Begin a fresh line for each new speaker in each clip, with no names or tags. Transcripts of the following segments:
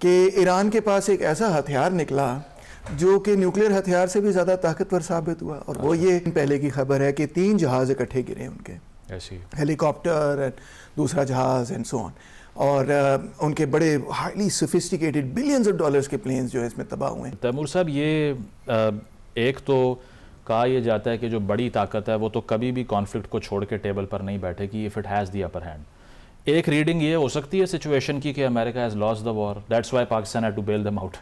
کہ ایران کے پاس ایک ایسا ہتھیار نکلا جو کہ نیوکلیر ہتھیار سے بھی زیادہ طاقتور ثابت ہوا، اور وہ یہ پہلے کی خبر ہے کہ 3 جہاز اکٹھے گرے ان کے، ہیلی کاپٹر، دوسرا جہاز اینڈ سو آن، اور ان کے بڑے highly sophisticated billions of dollars کے پلینز جو ہے اس میں تباہ ہوئے ہیں۔
تیمور صاحب، یہ ایک تو کہا یہ جاتا ہے کہ جو بڑی طاقت ہے وہ تو کبھی بھی کانفلکٹ کو چھوڑ کے ٹیبل پر نہیں بیٹھے گی if it has the upper hand۔ ایک ریڈنگ یہ ہو سکتی ہے سچویشن کی کہ امریکہ has lost the war, that's why Pakistan had to bail them out۔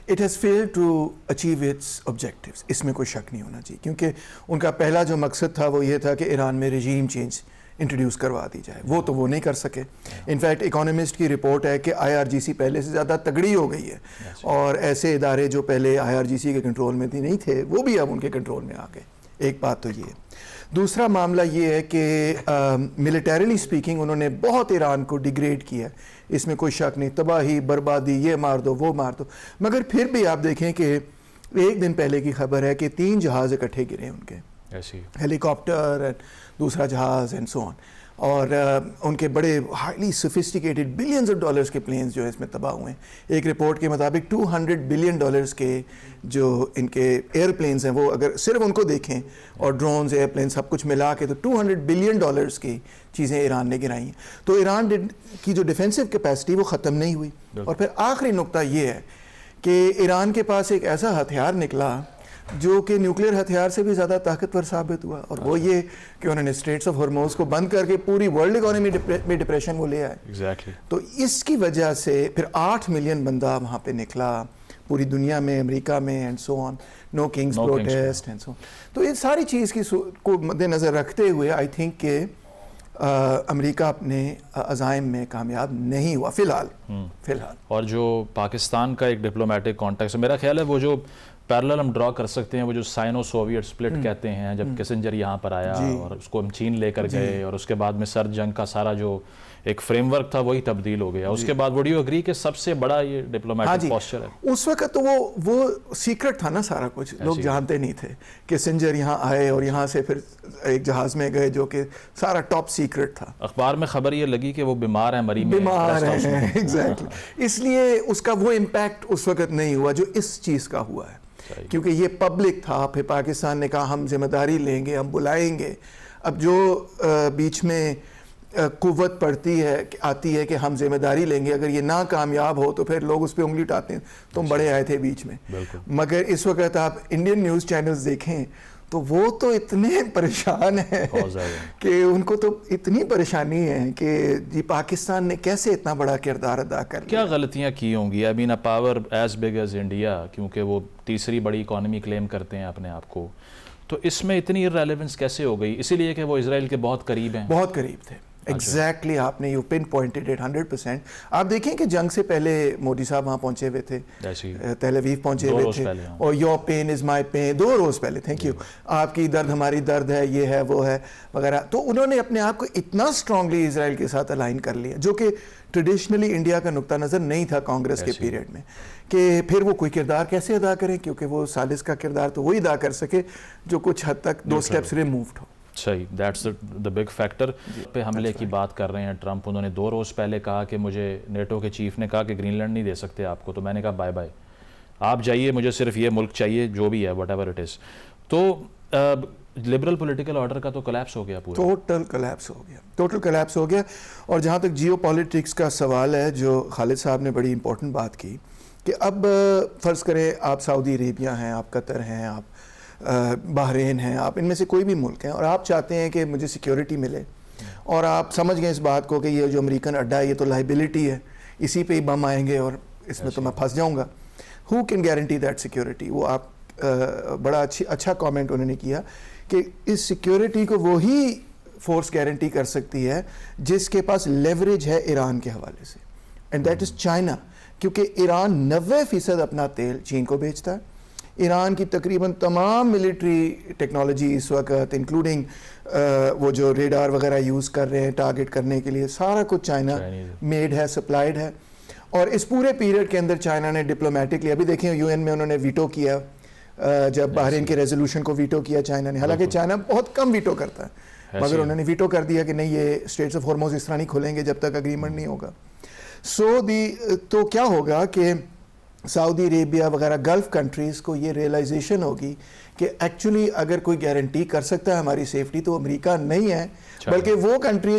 It has failed to achieve its objectives، اس میں کوئی شک نہیں ہونا چاہیے، کیونکہ ان کا پہلا جو مقصد تھا وہ یہ تھا کہ ایران میں رجیم چینج انٹروڈیوس کروا دی جائے، وہ تو وہ نہیں کر سکے۔ انفیکٹ اکانومسٹ کی رپورٹ ہے کہ IRGC پہلے سے زیادہ تگڑی ہو گئی ہے، اور ایسے ادارے جو پہلے IRGC کے کنٹرول میں نہیں تھے وہ بھی اب ان کے کنٹرول میں آ گئے۔ ایک بات تو یہ ہے۔ دوسرا معاملہ یہ ہے کہ ملیٹریلی اسپیکنگ انہوں نے بہت ایران کو ڈیگریڈ کیا ہے، اس میں کوئی شک نہیں، تباہی بربادی، یہ مار دو وہ مار دو، مگر پھر بھی آپ دیکھیں کہ ایک دن پہلے کی خبر ہے کہ 3 جہاز اکٹھے گرے ان کے، ہیلی کاپٹر، دوسرا جہاز اینڈ سو آن، اور ان کے بڑے highly sophisticated billions of dollars کے پلینز جو ہے اس میں تباہ ہوئے ہیں۔ ایک رپورٹ کے مطابق $200 بلین کے جو ان کے ایئر پلینز ہیں، وہ اگر صرف ان کو دیکھیں اور ڈرونز، ایئر پلین سب کچھ ملا کے، تو $200 بلین کی چیزیں ایران نے گرائی ہیں۔ تو ایران کی جو ڈیفینسو کیپیسٹی وہ ختم نہیں ہوئی۔ اور پھر آخری نقطہ یہ ہے کہ ایران کے پاس ایک ایسا ہتھیار نکلا جو کہ نیوکلیر ہتھیار سے بھی زیادہ طاقتور ثابت ہوا، اور وہ یہ کہ انہوں نے اسٹریٹس آف ہرموز کو بند کر کے پوری ورلڈ اکانومی میں ڈپریشن وہ لے آئے۔ تو اس کی وجہ سے پھر 8 ملین بندہ وہاں پہ نکلا پوری دنیا میں، امریکہ میں and so on, no kings protest and so on. تو یہ ساری چیز کو مد نظر رکھتے ہوئے آئی تھنک کہ امریکہ اپنے عزائم میں کامیاب نہیں ہوا فی الحال۔
اور جو پاکستان کا ایک ڈپلومیٹک کانٹیکس، میرا خیال ہے وہ جو پیرلل ہم ڈرا کر سکتے ہیں، وہ جو سائنو سوویٹ سپلٹ کہتے ہیں، جب کیسنجر یہاں پر آیا اور اس کو ہم چین لے کر گئے، اور اس کے بعد میں سرد جنگ کا سارا جو ایک فریم ورک تھا وہی تبدیل ہو گیا۔ اس کے بعد وڈ یو اگری کہ سب سے بڑا یہ ڈپلومیٹک پوسچر ہے؟
اس وقت تو وہ سیکرٹ تھا نا، سارا کچھ لوگ جانتے نہیں تھے۔ کیسنجر یہاں آئے اور یہاں سے پھر ایک جہاز میں گئے جو کہ سارا ٹاپ سیکرٹ تھا۔
اخبار میں خبر یہ لگی کہ وہ بیمار ہیں، مری میں
بیمار ہیں، ایگزیکٹلی۔ اس لیے اس کا وہ امپیکٹ اس وقت نہیں ہوا جو اس چیز کا ہوا ہے، کیونکہ یہ پبلک تھا۔ پھر پاکستان نے کہا ہم ذمہ داری لیں گے، ہم بلائیں گے۔ اب جو بیچ میں قوت پڑتی ہے، آتی ہے کہ ہم ذمہ داری لیں گے، اگر یہ ناکامیاب ہو تو پھر لوگ اس پہ انگلی اٹھاتے ہیں، تم بڑے آئے تھے بیچ میں۔ مگر اس وقت آپ انڈین نیوز چینلز دیکھیں تو وہ تو اتنے پریشان ہیں کہ ان کو تو اتنی پریشانی ہے کہ جی پاکستان نے کیسے اتنا بڑا کردار ادا کر لیا۔
کیا غلطیاں کی ہوں گی؟ I mean a power as big as India, کیونکہ وہ تیسری بڑی اکانومی کلیم کرتے ہیں اپنے آپ کو، تو اس میں اتنی ریلیونس کیسے ہو گئی؟ اسی لیے کہ وہ اسرائیل کے بہت قریب ہیں۔
بہت قریب تھے، ایگزیکٹلی، آپ نے یو پن پوائنٹڈ اٹ 100%۔ آپ دیکھیں کہ جنگ سے پہلے مودی صاحب وہاں پہنچے ہوئے تھے، تیل اویو پہنچے ہوئے تھے، اور your pain is my pain, 2 روز پہلے، تھینک یو، آپ کی درد ہماری درد ہے، یہ ہے وہ ہے وغیرہ۔ تو انہوں نے اپنے آپ کو اتنا اسٹرانگلی اسرائیل کے ساتھ الائن کر لیا، جو کہ ٹریڈیشنلی انڈیا کا نقطہ نظر نہیں تھا کانگریس کے پیریڈ میں، کہ پھر وہ کوئی کردار کیسے ادا کریں، کیونکہ وہ ثالث کا کردار تو وہی ادا کر سکے جو کچھ حد تک 2 سٹیپس ریمووڈ ہو۔
صحیح، دیٹس the big factor۔ پہ حملے کی بات کر رہے ہیں ٹرمپ، انہوں نے 2 روز پہلے کہا کہ مجھے نیٹو کے چیف نے کہا کہ گرین لینڈ نہیں دے سکتے آپ کو، تو میں نے کہا بائے بائے، آپ جائیے، مجھے صرف یہ ملک چاہیے جو بھی ہے وٹ ایور اٹ از۔ تو لبرل پولیٹیکل آرڈر کا تو کلیپس ہو گیا، پورا
ٹوٹل کلیپس ہو گیا۔ اور جہاں تک جیو پالیٹکس کا سوال ہے، جو خالد صاحب نے بڑی امپورٹنٹ بات کی کہ اب فرض کریں آپ سعودی عربیہ ہیں، آپ قطر ہیں، آپ بحرین ہیں، آپ ان میں سے کوئی بھی ملک ہیں، اور آپ چاہتے ہیں کہ مجھے سیکیورٹی ملے، اور آپ سمجھ گئے اس بات کو کہ یہ جو امریکن اڈا ہے یہ تو لائبلٹی ہے، اسی پہ ہی بم آئیں گے اور اس میں تو میں پھنس جاؤں گا۔ Who can guarantee that security? وہ آپ بڑا اچھا کامنٹ انہوں نے کیا کہ اس سیکیورٹی کو وہی فورس گارنٹی کر سکتی ہے جس کے پاس لیوریج ہے ایران کے حوالے سے، اینڈ دیٹ از چائنا، کیونکہ ایران 90% اپنا تیل چین کو بیچتا ہے۔ ایران کی تقریباً تمام ملٹری ٹیکنالوجی اس وقت انکلوڈنگ وہ جو ریڈار وغیرہ یوز کر رہے ہیں ٹارگٹ کرنے کے لیے، سارا کچھ چائنا میڈ ہے، سپلائڈ ہے۔ اور اس پورے پیریڈ کے اندر چائنا نے ڈپلومیٹکلی، ابھی دیکھیں UN میں انہوں نے ویٹو کیا، جب بحرین کے ریزولوشن کو ویٹو کیا چائنا نے، حالانکہ چائنا بہت کم ویٹو کرتا ہے، مگر انہوں نے ویٹو کر دیا کہ نہیں، یہ اسٹریٹس آف ہرموز اس طرح نہیں کھولیں گے جب تک اگریمنٹ نہیں ہوگا۔ تو کیا ہوگا کہ سعودی عربیہ وغیرہ گلف کنٹریز کو یہ ریئلائزیشن ہوگی کہ ایکچولی اگر کوئی گارنٹی کر سکتا ہے ہماری سیفٹی تو امریکہ نہیں ہے, بلکہ وہ کنٹری ہے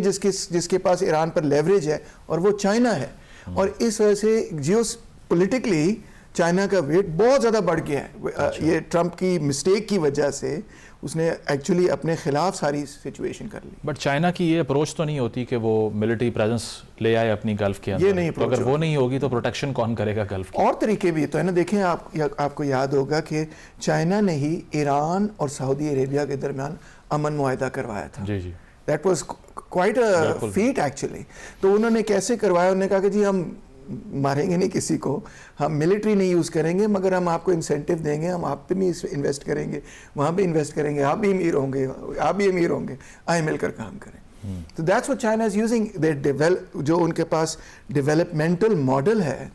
جس کے پاس ایران پر لیوریج ہے, اور وہ چائنا ہے. اور اس وجہ سے جیو پولیٹیکلی چائنا کا ویٹ بہت زیادہ بڑھ گیا ہے. یہ ٹرمپ کی مسٹیک کی وجہ سے اس نے ایکچولی اپنے خلاف ساری سچویشن کر لی.
بٹ چائنا کی یہ اپروچ تو نہیں ہوتی کہ وہ ملٹری پریزنس لے آئے اپنی گلف کے اندر.
یہ نہیں,
تو اگر وہ نہیں ہوگی تو پروٹیکشن کون کرے گا گلف کی؟
اور طریقے بھی تو ہے نا. دیکھیں آپ کو یاد ہوگا کہ چائنا نے ہی ایران اور سعودی عربیہ کے درمیان امن معاہدہ کروایا تھا.
جی جی,
that was quite a feat actually. تو انہوں نے کیسے کروایا؟ انہوں نے کہا کہ جی ہم ماریں گے نہیں کسی کو, ہم ملٹری نہیں یوز کریں گے, مگر ہم آپ کو انسینٹیو دیں گے, ہم آپ پہ بھی انویسٹ کریں گے, وہاں پہ انویسٹ کریں گے, آپ بھی امیر ہوں گے, آپ بھی امیر ہوں گے, آئیں مل کر کام کریں. تو that's what China is using. جو ان کے پاس ڈیولپمنٹل ماڈل ہے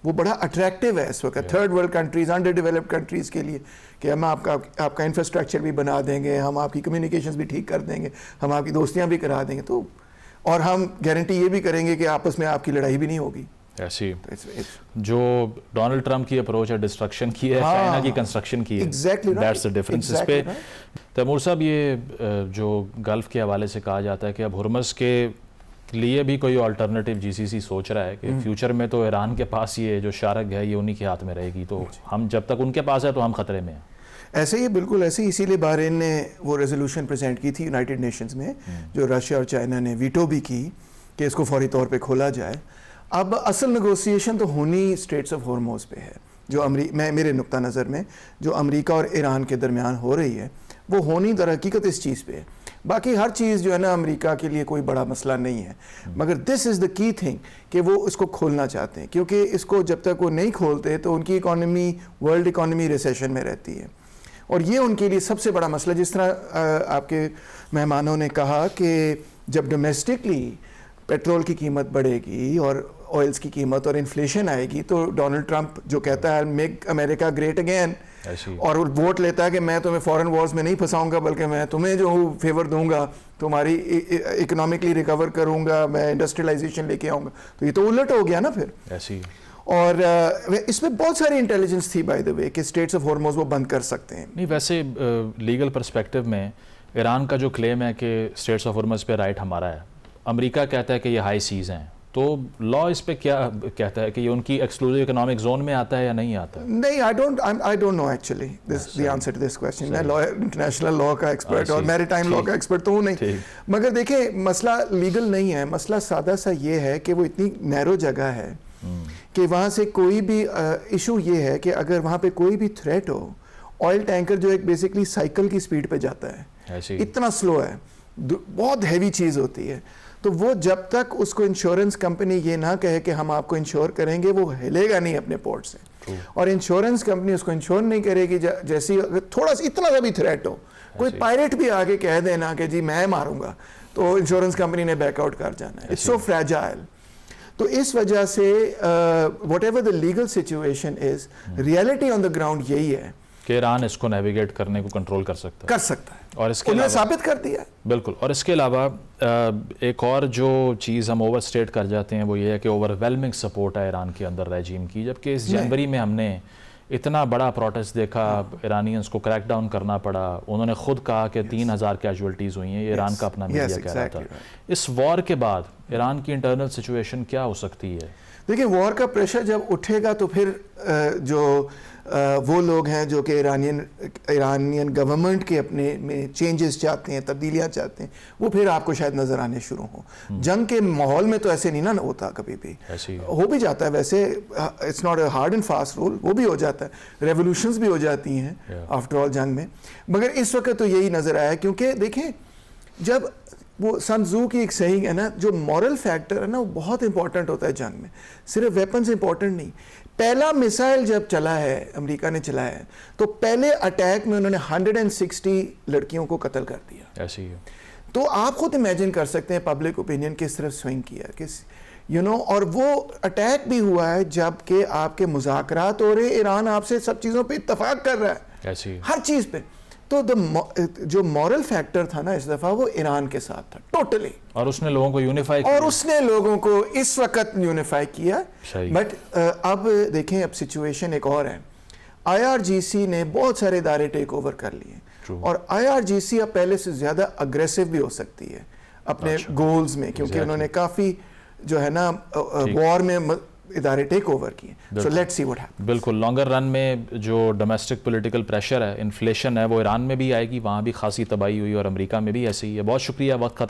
وہ بڑا اٹریکٹیو ہے اس وقت third world countries, under developed countries کے لیے, کہ ہم آپ کا انفراسٹرکچر بھی بنا دیں گے, ہم آپ کی کمیونیکیشنز بھی ٹھیک کر دیں گے, ہم آپ کی دوستیاں بھی کرا دیں گے, تو اور ہم گارنٹی یہ بھی کریں گے کہ آپس میں آپ کی لڑائی بھی نہیں ہوگی.
ایسی جو ڈونلڈ ٹرمپ کی اپروچ ہے ڈسٹرکشن کی ہے, چائنا کی کنسٹرکشن کی ہے. That's the difference. اس پہ تیمور صاحب یہ جو گلف کے حوالے سے کہا جاتا ہے کہ اب ہرمز کے لیے بھی کوئی آلٹرنیٹیو جی سی سی سوچ رہا ہے کہ فیوچر میں تو ایران کے پاس یہ جو شارک ہے یہ انہی کے ہاتھ میں رہے گی, تو ہم جب تک ان کے پاس ہے تو ہم خطرے میں ہیں.
ایسے ہی بالکل ایسے ہی, اسی لیے بحرین نے وہ ریزولوشن پریزنٹ کی تھی یونائٹڈ نیشنز میں, جو رشیا اور چائنا نے ویٹو بھی کی کہ اس کو فوری طور پہ کھولا جائے. اب اصل نیگوسیشن تو ہونی اسٹریٹس آف ہارموز پہ ہے, جو میرے نقطہ نظر میں جو امریکہ اور ایران کے درمیان ہو رہی ہے وہ ہونی در حقیقت اس چیز پہ ہے. باقی ہر چیز جو ہے نا امریکہ کے لیے کوئی بڑا مسئلہ نہیں ہے, مگر دس از دا کی تھنگ کہ وہ اس کو کھولنا چاہتے ہیں, کیونکہ اس کو جب تک وہ نہیں کھولتے تو ان کی اکانومی, ورلڈ اکانومی ریسیشن میں رہتی ہے, اور یہ ان کے لیے سب سے بڑا مسئلہ. جس طرح آپ کے مہمانوں نے کہا کہ جب ڈومیسٹکلی پیٹرول کی قیمت بڑھے گی اور آئلس کی قیمت اور انفلیشن آئے گی, تو ڈونلڈ ٹرمپ جو کہتا ہے میک امریکہ گریٹ اگین, اور ووٹ لیتا ہے کہ میں تمہیں فارن وارز میں نہیں پھنساؤں گا, بلکہ میں تمہیں جو فیور دوں گا, تمہاری اکنامکلی ریکور کروں گا, میں انڈسٹریلائزیشن لے کے آؤں گا, تو یہ تو الٹ ہو گیا نا پھر. اور اس میں بہت ساری انٹیلیجنس تھی بائی دا وے کہ اسٹریٹس آف ہارموز وہ بند کر سکتے ہیں.
نہیں, ویسے لیگل پرسپیکٹو میں ایران کا جو کلیم ہے کہ اسٹریٹس آف ہارموز پہ رائٹ ہمارا ہے, امریکہ کہتا ہے کہ یہ ہائی سیز ہیں, تو لا اس پہ کیا کہتا ہے کہ یہ ان کی ایکسکلوزیو اکنامک زون میں آتا ہے یا نہیں آتا؟
نہیں, I don't know actually the answer to this question. میں انٹرنیشنل لا کا ایکسپرٹ اور میری ٹائم لا کا ایکسپرٹ تو ہوں نہیں, مگر دیکھیں مسئلہ لیگل نہیں ہے, مسئلہ سادہ سا یہ ہے کہ وہ اتنی نیرو جگہ ہے کہ وہاں سے کوئی بھی ایشو یہ ہے کہ اگر وہاں پہ کوئی بھی تھریٹ ہو, آئل ٹینکر جو ایک بیسکلی سائیکل کی سپیڈ پہ جاتا ہے, اتنا سلو ہے, بہت ہیوی چیز ہوتی ہے, تو وہ جب تک اس کو انشورنس کمپنی یہ نہ کہے کہ ہم آپ کو انشور کریں گے, وہ ہلے گا نہیں اپنے پورٹ سے. اور انشورنس کمپنی اس کو انشور نہیں کرے گی جیسی اگر تھوڑا سا اتنا سا بھی تھریٹ ہو, کوئی پائرٹ بھی آگے کہہ دینا کہ جی میں ماروں گا, تو انشورنس کمپنی نے بیک آؤٹ کر جانا ہے. It's so fragile. تو اس وجہ سے whatever the legal situation is, reality on the ground یہی ہے
کہ ایران اس کو نیویگیٹ کرنے کو کنٹرول کر سکتا
ہے,
اور اس کے
علاوہ ثابت کر دیا.
بالکل. اور اس کے علاوہ ایک اور جو چیز ہم اوور اسٹیٹ کر جاتے ہیں وہ یہ ہے کہ اوور ویلمنگ سپورٹ ہے ایران کے اندر ریجیم کی, جبکہ اس جنوری میں ہم نے اتنا بڑا پروٹیسٹ دیکھا, ایرانینز کو کریک ڈاؤن کرنا پڑا, انہوں نے خود کہا کہ 3000 کیجولٹیز ہوئی ہیں, یہ ایران کا اپنا میڈیا کہہ رہا تھا. اس وار کے بعد ایران کی انٹرنل سچویشن کیا ہو سکتی ہے؟
دیکھیں, وار کا پریشر جب اٹھے گا تو پھر جو وہ لوگ ہیں جو کہ ایرانین گورنمنٹ کے اپنے میں چینجز چاہتے ہیں, تبدیلیاں چاہتے ہیں, وہ پھر آپ کو شاید نظر آنے شروع ہوں. جنگ کے ماحول میں تو ایسے نہیں نا ہوتا, کبھی بھی ہو بھی جاتا ہے ویسے, it's not a hard and fast rule, وہ بھی ہو جاتا ہے, ریولوشنز بھی ہو جاتی ہیں آفٹر آل جنگ میں, مگر اس وقت تو یہی نظر آیا. کیونکہ دیکھیں, جب وہ سن تزو کی ایک سیئنگ ہے نا, جو مورل فیکٹر ہے نا وہ بہت امپورٹنٹ ہوتا ہے جنگ میں, صرف ویپنز امپورٹنٹ نہیں. پہلا میسائل جب چلا ہے, امریکہ نے چلایا ہے, تو پہلے اٹیک میں انہوں نے 160 لڑکیوں کو قتل کر دیا.
ایسی ہے.
تو آپ خود امیجن کر سکتے ہیں پبلک اوپینین کس طرف سوئنگ کیا, کس اور وہ اٹیک بھی ہوا ہے جب کہ آپ کے مذاکرات ہو رہے, ایران آپ سے سب چیزوں پہ اتفاق کر رہا ہے, ہر چیز پہ. تو جو مورل فیکٹر تھا نا اس دفعہ وہ ایران کے ساتھ تھا ٹوٹلی,
اور اس نے لوگوں کو یونیفائی
اور اس نے لوگوں کو اس وقت یونیفائی کیا.
صحیح.
بٹ اب دیکھیں اب سچویشن ایک اور ہے. آئی آر جی سی نے بہت سارے ادارے ٹیک اوور کر لیے, اور آئی آر جی سی اب پہلے سے زیادہ اگریسو بھی ہو سکتی ہے اپنے گولز میں, کیونکہ انہوں نے کافی جو ہے نا وار میں ادارے ٹیک اوور کیے. So let's see what happens.
بالکل لانگر رن میں جو ڈومیسٹک پولیٹیکل پریشر ہے, انفلیشن ہے, وہ ایران میں بھی آئے گی, وہاں بھی خاصی تباہی ہوئی, اور امریکہ میں بھی ایسے ہی ہے. بہت شکریہ, وقت ختم.